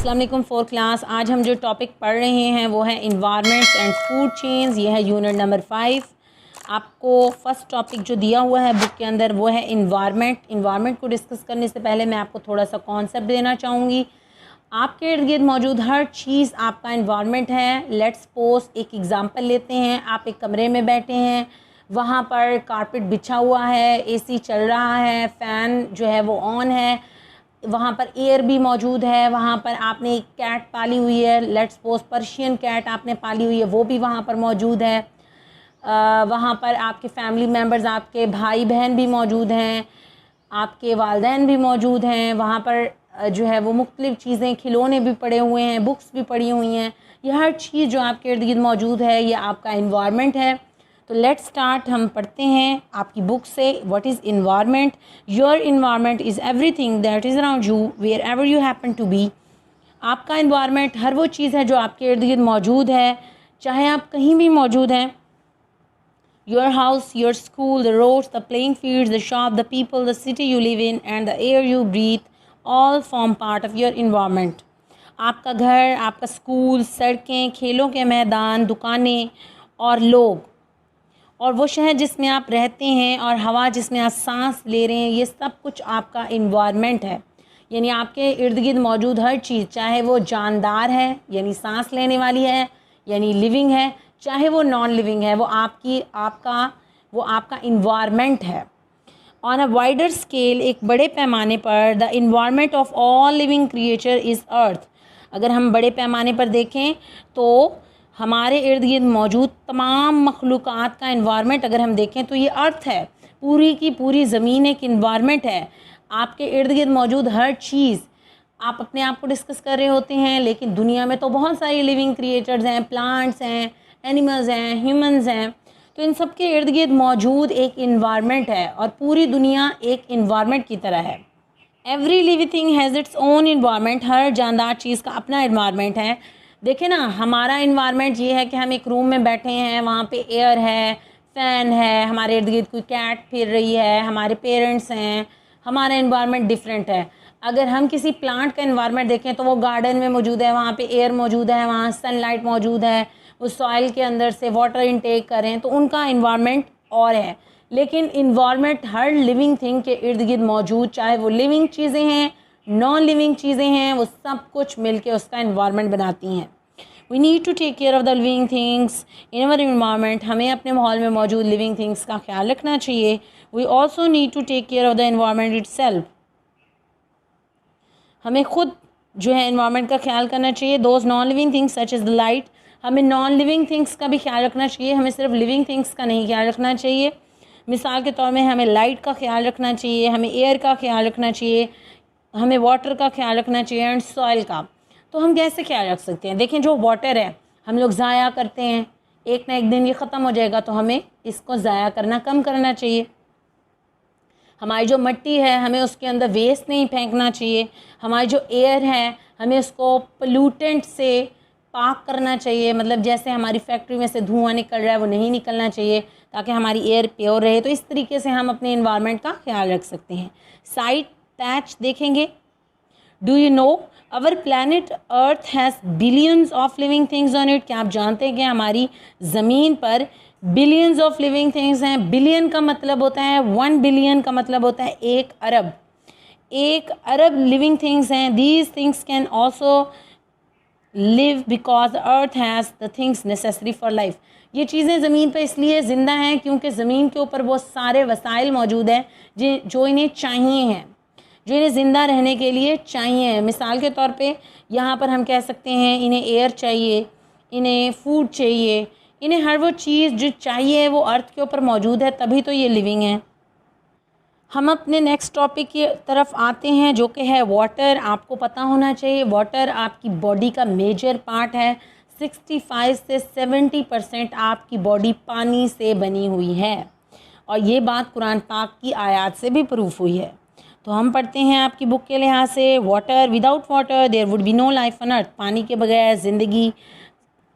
अस्सलाम वालेकुम four class. आज हम जो टॉपिक पढ़ रहे हैं वो है इन्वायरमेंट्स एंड फूड चेन्स। ये है यूनिट नंबर 5। आपको फर्स्ट टॉपिक जो दिया हुआ है बुक के अंदर वो है इन्वायरमेंट। इन्वायरमेंट को डिस्कस करने से पहले मैं आपको थोड़ा सा कॉन्सेप्ट देना चाहूँगी। आपके इर्द गिर्द मौजूद हर चीज़ आपका इन्वायरमेंट है। लेट्स सपोज एक एग्ज़ाम्पल लेते हैं। आप एक कमरे में बैठे हैं, वहाँ पर कारपेट बिछा हुआ है, एसी चल रहा है, फ़ैन जो है वो ऑन है, वहाँ पर एयर भी मौजूद है। वहाँ पर आपने एक कैट पाली हुई है, लेट्स सपोज पर्शियन कैट आपने पाली हुई है, वो भी वहाँ पर मौजूद है। वहाँ पर आपके फैमिली मेम्बर्स, आपके भाई बहन भी मौजूद हैं, आपके वालिदैन भी मौजूद हैं। वहाँ पर जो है वो मुख्तलिफ़ चीज़ें, खिलौने भी पड़े हुए हैं, बुक्स भी पड़ी हुई हैं। ये हर चीज़ जो आपके इर्द गिर्द मौजूद है ये आपका इन्वायरमेंट है। तो लेट्स स्टार्ट। हम पढ़ते हैं आपकी बुक से। What is environment? Your environment is everything that is around you wherever you happen to be. आपका इन्वायरमेंट हर वो चीज़ है जो आपके इर्द गिर्द मौजूद है, चाहे आप कहीं भी मौजूद हैं। Your house, your school, the roads, the playing fields, the shop, the people, the city you live in and the air you breathe all form part of your environment. आपका घर, आपका स्कूल, सड़कें, खेलों के मैदान, दुकानें और लोग, और वो शहर जिसमें आप रहते हैं, और हवा जिसमें आप सांस ले रहे हैं, ये सब कुछ आपका इन्वायरमेंट है। यानी आपके इर्द गिर्द मौजूद हर चीज़, चाहे वो जानदार है यानी सांस लेने वाली है यानी लिविंग है, चाहे वो नॉन लिविंग है, वो आपका इन्वायरमेंट है। ऑन अ वाइडर स्केल, एक बड़े पैमाने पर, the environment of all living creature is earth. अगर हम बड़े पैमाने पर देखें तो हमारे इर्द गिर्द मौजूद तमाम मखलूक़ात का इन्वायरमेंट अगर हम देखें तो ये अर्थ है। पूरी की पूरी ज़मीन एक इन्वायरमेंट है। आपके इर्द गिर्द मौजूद हर चीज़, आप अपने आप को डिस्कस कर रहे होते हैं, लेकिन दुनिया में तो बहुत सारी लिविंग क्रिएचर्स हैं, प्लांट्स हैं, एनिमल्स हैं, ह्यूमंस हैं। तो इन सब के इर्द गिर्द मौजूद एक इन्वायरमेंट है और पूरी दुनिया एक इन्वायरमेंट की तरह है। Every living thing has its own environment. हर जानदार चीज़ का अपना इन्वायरमेंट है। देखें ना, हमारा इन्वायरमेंट ये है कि हम एक रूम में बैठे हैं, वहाँ पे एयर है, फ़ैन है, हमारे इर्द गिर्द कोई कैट फिर रही है, हमारे पेरेंट्स हैं, हमारा इन्वायरमेंट डिफरेंट है। अगर हम किसी प्लांट का इन्वायरमेंट देखें तो वो गार्डन में मौजूद है, वहाँ पे एयर मौजूद है, वहाँ सनलाइट मौजूद है, वो सॉइल के अंदर से वाटर इनटेक करें तो उनका इन्वायरमेंट और है। लेकिन इन्वायरमेंट हर लिविंग थिंग के इर्द गिर्द मौजूद, चाहे वो लिविंग चीज़ें हैं, नॉन लिविंग चीज़ें हैं, वो सब कुछ मिलके उसका इन्वायरमेंट बनाती हैं। We need to take care of the living things in our environment. हमें अपने माहौल में मौजूद लिविंग थिंग्स का ख्याल रखना चाहिए। We also need to take care of the environment itself. हमें खुद जो है इन्वायरमेंट का ख्याल करना चाहिए। Those non living things such is the light. हमें नॉन लिविंग थिंग्स का भी ख्याल रखना चाहिए, हमें सिर्फ लिविंग थिंग्स का नहीं ख्याल रखना चाहिए। मिसाल के तौर में हमें लाइट का ख्याल रखना चाहिए, हमें एयर का ख्याल रखना चाहिए, हमें वाटर का ख्याल रखना चाहिए एंड सॉइल का। तो हम कैसे ख्याल रख सकते हैं? देखें, जो वाटर है हम लोग ज़ाया करते हैं, एक ना एक दिन ये ख़त्म हो जाएगा, तो हमें इसको ज़ाया करना कम करना चाहिए। हमारी जो मिट्टी है हमें उसके अंदर वेस्ट नहीं फेंकना चाहिए। हमारी जो एयर है हमें उसको पोल्यूटेंट से पाक करना चाहिए, मतलब जैसे हमारी फैक्ट्री में से धुआं निकल रहा है वो नहीं निकलना चाहिए, ताकि हमारी एयर प्योर रहे। तो इस तरीके से हम अपने इन्वायरमेंट का ख्याल रख सकते हैं। साइड पैच देखेंगे। Do you know our planet earth has billions of living things on it. क्या आप जानते हैं कि हमारी ज़मीन पर बिलियंस ऑफ लिविंग थिंग्स हैं? बिलियन का मतलब होता है 1 बिलियन का मतलब होता है 1 अरब। 1 अरब लिविंग थिंग्स हैं। These things can also live because the earth has the things necessary for life. ये चीज़ें ज़मीन पर इसलिए ज़िंदा हैं क्योंकि ज़मीन के ऊपर वो सारे वसाइल मौजूद हैं जो इन्हें चाहिए हैं, जो इन्हें ज़िंदा रहने के लिए चाहिए। मिसाल के तौर पे यहाँ पर हम कह सकते हैं इन्हें एयर चाहिए, इन्हें फूड चाहिए, इन्हें हर वो चीज़ जो चाहिए वो अर्थ के ऊपर मौजूद है, तभी तो ये लिविंग है। हम अपने नेक्स्ट टॉपिक की तरफ आते हैं जो कि है वाटर। आपको पता होना चाहिए वाटर आपकी बॉडी का मेजर पार्ट है। 65 से 70% आपकी बॉडी पानी से बनी हुई है, और ये बात कुरान पाक की आयत से भी प्रूफ हुई है। तो हम पढ़ते हैं आपकी बुक के लिहाज से। Water, without water there would be no life on earth. पानी के बगैर ज़िंदगी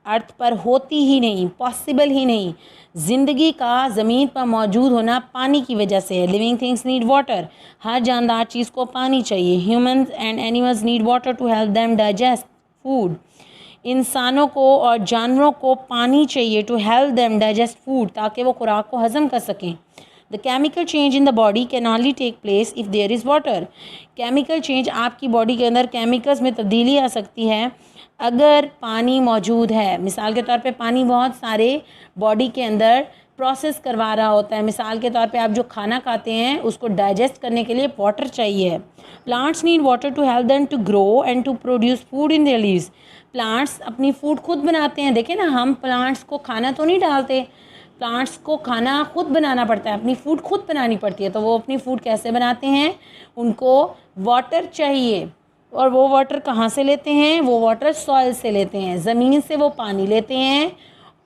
अर्थ पर होती ही नहीं, पॉसिबल ही नहीं। ज़िंदगी का ज़मीन पर मौजूद होना पानी की वजह से है। लिविंग थिंग्स नीड वाटर, हर जानदार चीज़ को पानी चाहिए। Humans and animals need water to help them digest food, इंसानों को और जानवरों को पानी चाहिए to help them digest food, ताकि वो खुराक को हज़म कर सकें। The chemical change in the body can only take place if there is water, chemical change आपकी बॉडी के अंदर केमिकल्स में तब्दीली आ सकती है अगर पानी मौजूद है। मिसाल के तौर पे पानी बहुत सारे बॉडी के अंदर प्रोसेस करवा रहा होता है। मिसाल के तौर पे आप जो खाना खाते हैं उसको डाइजेस्ट करने के लिए वाटर चाहिए। Plants need water to help them to grow and to produce food in their leaves, plants अपनी फूड खुद बनाते हैं। देखें ना, हम प्लांट्स को खाना तो नहीं डालते, प्लांट्स को खाना खुद बनाना पड़ता है, अपनी फूड खुद बनानी पड़ती है। तो वो अपनी फूड कैसे बनाते हैं, उनको वाटर चाहिए। और वो वाटर कहाँ से लेते हैं, वो वाटर सॉइल से लेते हैं, ज़मीन से वो पानी लेते हैं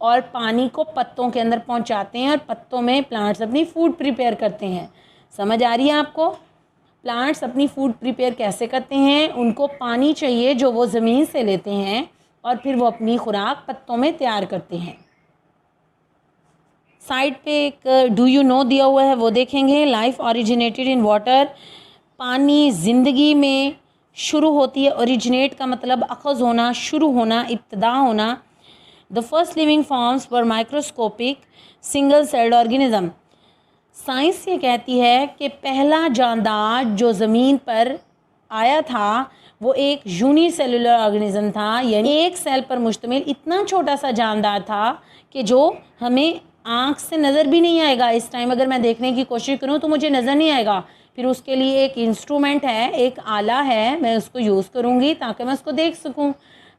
और पानी को पत्तों के अंदर पहुँचाते हैं और पत्तों में प्लांट्स अपनी फूड प्रिपेयर करते हैं। समझ आ रही है आपको? प्लांट्स अपनी फूड प्रिपेयर कैसे करते हैं, उनको पानी चाहिए जो वो ज़मीन से लेते हैं और फिर वो अपनी खुराक पत्तों में तैयार करते हैं। साइड पे एक डू यू नो दिया हुआ है, वो देखेंगे। लाइफ ओरिजिनेटेड इन वाटर, पानी ज़िंदगी में शुरू होती है। ओरिजिनेट का मतलब अखज़ होना, शुरू होना, इब्तदा होना। The first living forms were microscopic single celled organism, science ये कहती है कि पहला जानदार जो ज़मीन पर आया था वो एक यूनिसेलुलर ऑर्गेनिज्म था, यानी एक सेल पर मुश्तमिल इतना छोटा सा जानदार था कि जो हमें आँख से नज़र भी नहीं आएगा। इस टाइम अगर मैं देखने की कोशिश करूँ तो मुझे नज़र नहीं आएगा। फिर उसके लिए एक इंस्ट्रूमेंट है, एक आला है, मैं उसको यूज़ करूँगी ताकि मैं उसको देख सकूँ।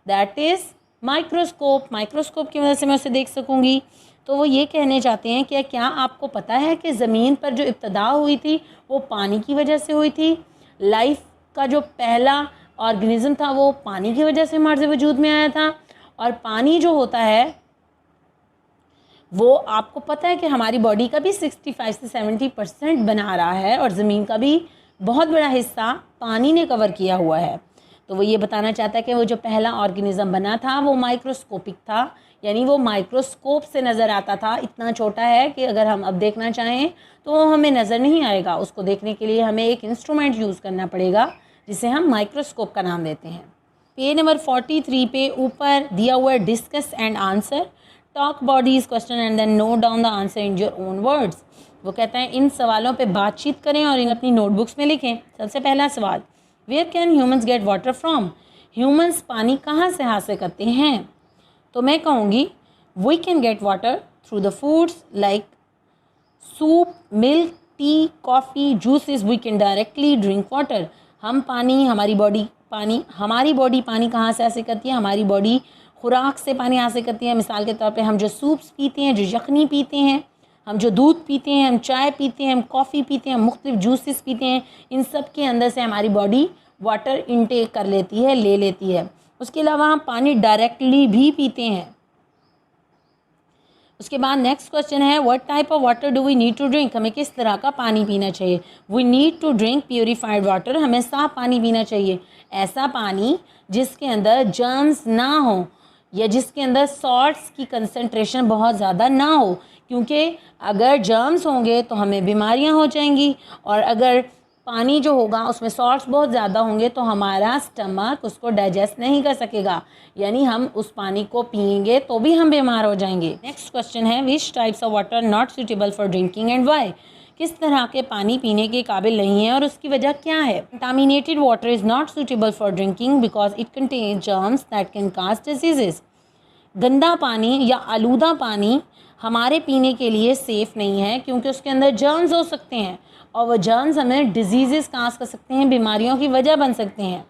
That is microscope. माइक्रोस्कोप की वजह से मैं उसे देख सकूँगी। तो वो ये कहने चाहते हैं कि क्या आपको पता है कि ज़मीन पर जो इब्तदा हुई थी वो पानी की वजह से हुई थी। लाइफ का जो पहला ऑर्गेनिज्म था वो पानी की वजह से हमारे वजूद में आया था। और पानी जो होता है वो आपको पता है कि हमारी बॉडी का भी 65 से 70% बना रहा है और ज़मीन का भी बहुत बड़ा हिस्सा पानी ने कवर किया हुआ है। तो वो ये बताना चाहता है कि वो जो पहला ऑर्गेनिज्म बना था वो माइक्रोस्कोपिक था, यानी वो माइक्रोस्कोप से नज़र आता था। इतना छोटा है कि अगर हम अब देखना चाहें तो वो हमें नज़र नहीं आएगा। उसको देखने के लिए हमें एक इंस्ट्रूमेंट यूज़ करना पड़ेगा जिसे हम माइक्रोस्कोप का नाम देते हैं। पेज नंबर 43 पे ऊपर दिया हुआ है discuss and answer, talk about this question and then note down the answer in your own words. वो कहता है इन सवालों पे बातचीत करें और इन अपनी नोटबुक्स में लिखें। सबसे पहला सवाल, where can humans get water from, humans पानी कहाँ से हासिल करते हैं। तो मैं कहूँगी we can get water through the foods like soup, milk, tea, coffee, juices. We can directly drink water, हम पानी, हमारी बॉडी पानी कहाँ से हासिल करती है, हमारी बॉडी खुराक से पानी हासिल करती है। मिसाल के तौर पे हम जो सूप्स पीते हैं, जो यखनी पीते हैं, हम जो दूध पीते हैं, हम चाय पीते हैं, हम कॉफ़ी पीते हैं, हम मुख्तलिफ जूसेस पीते हैं, इन सब के अंदर से हमारी बॉडी वाटर इनटेक कर लेती है, ले लेती है। उसके अलावा हम पानी डायरेक्टली भी पीते हैं। उसके बाद नेक्स्ट क्वेश्चन है what type of water do we need to drink, हमें किस तरह का पानी पीना चाहिए। We need to drink purified water, हमें साफ़ पानी पीना चाहिए। ऐसा पानी जिसके अंदर जर्म्स ना हो या जिसके अंदर सॉल्ट्स की कंसंट्रेशन बहुत ज़्यादा ना हो, क्योंकि अगर जर्म्स होंगे तो हमें बीमारियां हो जाएंगी और अगर पानी जो होगा उसमें सॉल्ट्स बहुत ज़्यादा होंगे तो हमारा स्टमक उसको डाइजेस्ट नहीं कर सकेगा, यानी हम उस पानी को पिएंगे तो भी हम बीमार हो जाएंगे। नेक्स्ट क्वेश्चन है which types of water not suitable for drinking and why, किस तरह के पानी पीने के काबिल नहीं है और उसकी वजह क्या है। Contaminated water is not suitable for drinking because it contains germs that can cause diseases, गंदा पानी या आलूदा पानी हमारे पीने के लिए सेफ़ नहीं है क्योंकि उसके अंदर जर्म्स हो सकते हैं और वह जर्म्स हमें डिजीज़ेस काज कर सकते हैं, बीमारियों की वजह बन सकते हैं।